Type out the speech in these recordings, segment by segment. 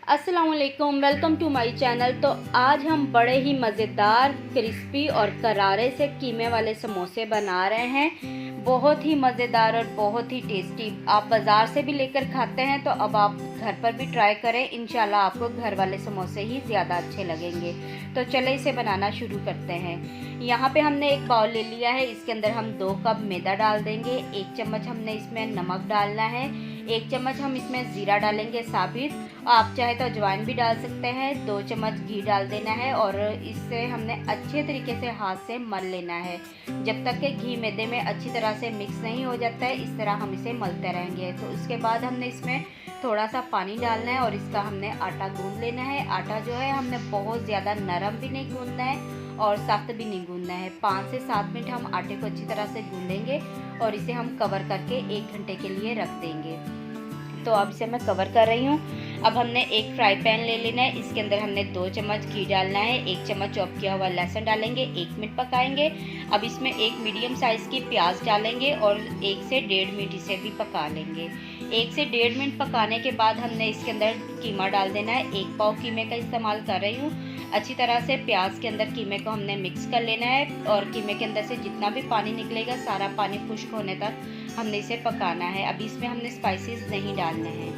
अस्सलाम वालेकुम, welcome to my channel. तो आज हम बड़े ही मज़ेदार, क्रिस्पी और करारे से कीमे वाले समोसे बना रहे हैं। बहुत ही मज़ेदार और बहुत ही टेस्टी। आप बाज़ार से भी लेकर खाते हैं तो अब आप घर पर भी ट्राई करें। इंशाल्लाह आपको घर वाले समोसे ही ज़्यादा अच्छे लगेंगे। तो चले इसे बनाना शुरू करते हैं। यहाँ पे हमने एक बाउल ले लिया है। इसके अंदर हम 2 कप मैदा डाल देंगे। 1 चम्मच हमने इसमें नमक डालना है। 1 चम्मच हम इसमें ज़ीरा डालेंगे साबित। आप चाहे तो अजवाइन भी डाल सकते हैं। 2 चम्मच घी डाल देना है और इससे हमने अच्छे तरीके से हाथ से मल लेना है। जब तक कि घी मैदे में अच्छी तरह से मिक्स नहीं हो जाता है, इस तरह हम इसे मलते रहेंगे। तो उसके बाद हमने इसमें थोड़ा सा पानी डालना है और इसका हमने आटा गूंद लेना है। आटा जो है हमने बहुत ज़्यादा नरम भी नहीं गूंदना है और सख्त भी नहीं गूंदना है। 5 से 7 मिनट हम आटे को अच्छी तरह से गूंदेंगे और इसे हम कवर करके 1 घंटे के लिए रख देंगे। तो अब इसे मैं कवर कर रही हूँ। अब हमने एक फ्राई पैन ले लेना है। इसके अंदर हमने 2 चम्मच घी डालना है। 1 चम्मच चॉप किया हुआ लहसुन डालेंगे। 1 मिनट पकाएंगे। अब इसमें एक मीडियम साइज़ की प्याज डालेंगे और 1 से 1.5 मिनट इसे भी पका लेंगे। 1 से 1.5 मिनट पकाने के बाद हमने इसके अंदर कीमा डाल देना है। 1 पाव कीमे का इस्तेमाल कर रही हूँ। अच्छी तरह से प्याज के अंदर कीमे को हमने मिक्स कर लेना है और कीमे के अंदर से जितना भी पानी निकलेगा सारा पानी खुश्क होने तक हमने इसे पकाना है। अभी इसमें हमने स्पाइसेस नहीं डालने हैं।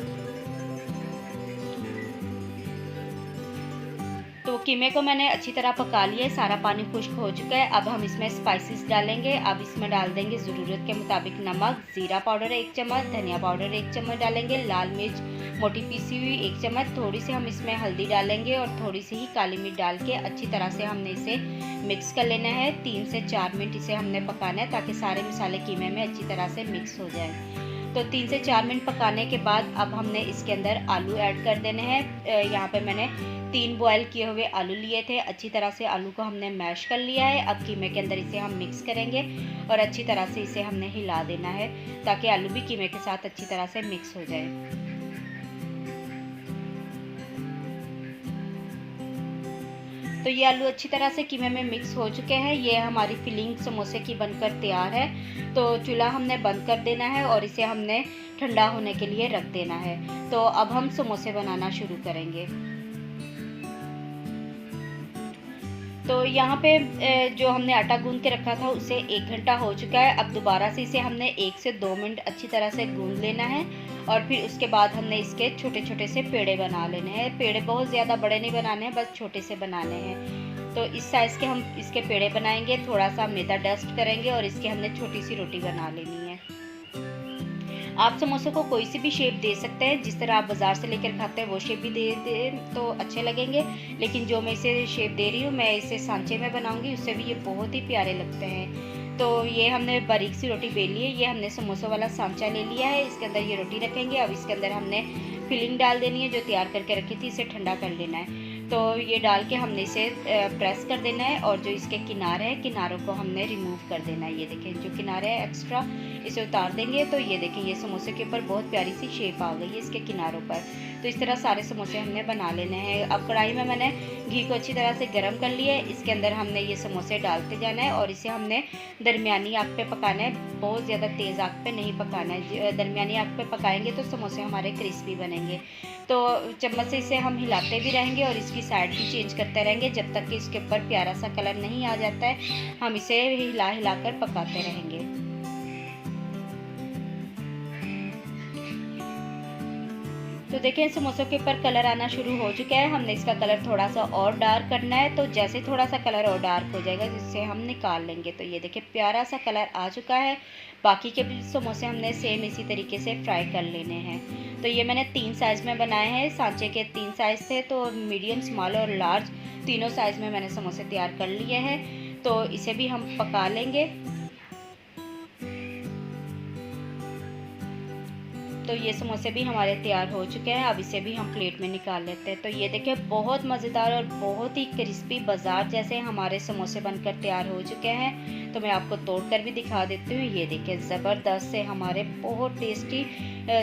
तो कीमे को मैंने अच्छी तरह पका लिया है, सारा पानी खुश्क हो चुका है। अब हम इसमें स्पाइसेस डालेंगे। अब इसमें डाल देंगे ज़रूरत के मुताबिक नमक, ज़ीरा पाउडर 1 चम्मच, धनिया पाउडर 1 चम्मच डालेंगे, लाल मिर्च मोटी पीसी हुई 1 चम्मच, थोड़ी सी हम इसमें हल्दी डालेंगे और थोड़ी सी ही काली मिर्च डाल के अच्छी तरह से हमने इसे मिक्स कर लेना है। 3 से 4 मिनट इसे हमने पकाना है ताकि सारे मसाले कीमे में अच्छी तरह से मिक्स हो जाए। तो 3 से 4 मिनट पकाने के बाद अब हमने इसके अंदर आलू ऐड कर देने हैं। यहाँ पे मैंने 3 बॉयल किए हुए आलू लिए थे। अच्छी तरह से आलू को हमने मैश कर लिया है। अब कीमे के अंदर इसे हम मिक्स करेंगे और अच्छी तरह से इसे हमने हिला देना है ताकि आलू भी कीमे के साथ अच्छी तरह से मिक्स हो जाए। तो ये आलू अच्छी तरह से कीमे में मिक्स हो चुके हैं। ये हमारी फिलिंग समोसे की बनकर तैयार है। तो चूल्हा हमने बंद कर देना है और इसे हमने ठंडा होने के लिए रख देना है। तो अब हम समोसे बनाना शुरू करेंगे। तो यहाँ पे जो हमने आटा गूंद के रखा था उसे 1 घंटा हो चुका है। अब दोबारा से इसे हमने 1 से 2 मिनट अच्छी तरह से गूंद लेना है और फिर उसके बाद हमने इसके छोटे छोटे से पेड़े बना लेने हैं। पेड़े बहुत ज़्यादा बड़े नहीं बनाने हैं, बस छोटे से बनाने हैं। तो इस साइज़ के हम इसके पेड़े बनाएंगे। थोड़ा सा मैदा डस्ट करेंगे और इसकी हमने छोटी सी रोटी बना लेनी है। आप समोसे को कोई सी भी शेप दे सकते हैं, जिस तरह आप बाज़ार से लेकर खाते हैं वो शेप भी दे दें तो अच्छे लगेंगे। लेकिन जो मैं इसे शेप दे रही हूँ, मैं इसे सांचे में बनाऊँगी, उससे भी ये बहुत ही प्यारे लगते हैं। तो ये हमने बारीक सी रोटी बेल ली है। ये हमने समोसों वाला सांचा ले लिया है। इसके अंदर ये रोटी रखेंगे। अब इसके अंदर हमने फिलिंग डाल देनी है जो तैयार करके रखी थी। इसे ठंडा कर लेना है। तो ये डाल के हमने इसे प्रेस कर देना है और जो इसके किनारे हैं, किनारों को हमने रिमूव कर देना है। ये देखें, जो किनारे हैं एक्स्ट्रा, इसे उतार देंगे। तो ये देखें, ये समोसे के ऊपर बहुत प्यारी सी शेप आ गई है इसके किनारों पर। तो इस तरह सारे समोसे हमने बना लेने हैं। अब कढ़ाई में मैंने घी को अच्छी तरह से गर्म कर लिया है। इसके अंदर हमने ये समोसे डालते जाना है और इसे हमने दरमियानी आग पे पकाना है। बहुत ज़्यादा तेज़ आग पे नहीं पकाना है। दरमियानी आग पे पकाएंगे तो समोसे हमारे क्रिस्पी बनेंगे। तो चम्मच से इसे हम हिलाते भी रहेंगे और इसकी साइड भी चेंज करते रहेंगे जब तक कि इसके ऊपर प्यारा सा कलर नहीं आ जाता है। हम इसे हिला हिला कर पकाते रहेंगे। तो देखें, समोसों के ऊपर कलर आना शुरू हो चुका है। हमने इसका कलर थोड़ा सा और डार्क करना है। तो जैसे थोड़ा सा कलर और डार्क हो जाएगा जिससे हम निकाल लेंगे। तो ये देखें, प्यारा सा कलर आ चुका है। बाकी के भी समोसे हमने सेम इसी तरीके से फ्राई कर लेने हैं। तो ये मैंने 3 साइज़ में बनाए हैं। सांचे के 3 साइज़ थे, तो मीडियम, स्मॉल और लार्ज तीनों साइज़ में मैंने समोसे तैयार कर लिए हैं। तो इसे भी हम पका लेंगे। तो ये समोसे भी हमारे तैयार हो चुके हैं। अब इसे भी हम प्लेट में निकाल लेते हैं। तो ये देखिए, बहुत मज़ेदार और बहुत ही क्रिस्पी बाज़ार जैसे हमारे समोसे बनकर तैयार हो चुके हैं। तो मैं आपको तोड़ कर भी दिखा देती हूँ। ये देखिए ज़बरदस्त से हमारे बहुत टेस्टी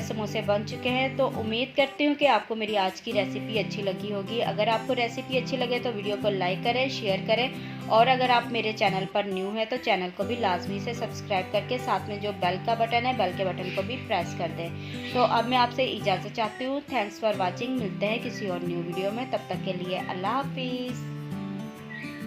समोसे बन चुके हैं। तो उम्मीद करती हूँ कि आपको मेरी आज की रेसिपी अच्छी लगी होगी। अगर आपको रेसिपी अच्छी लगे तो वीडियो को लाइक करें, शेयर करें और अगर आप मेरे चैनल पर न्यू हैं तो चैनल को भी लाजमी से सब्सक्राइब करके साथ में जो बेल का बटन है, बेल के बटन को भी प्रेस कर दें। तो अब मैं आपसे इजाज़त चाहती हूँ। Thanks for watching. मिलते हैं किसी और न्यू वीडियो में, तब तक के लिए अल्लाह हाफिज़।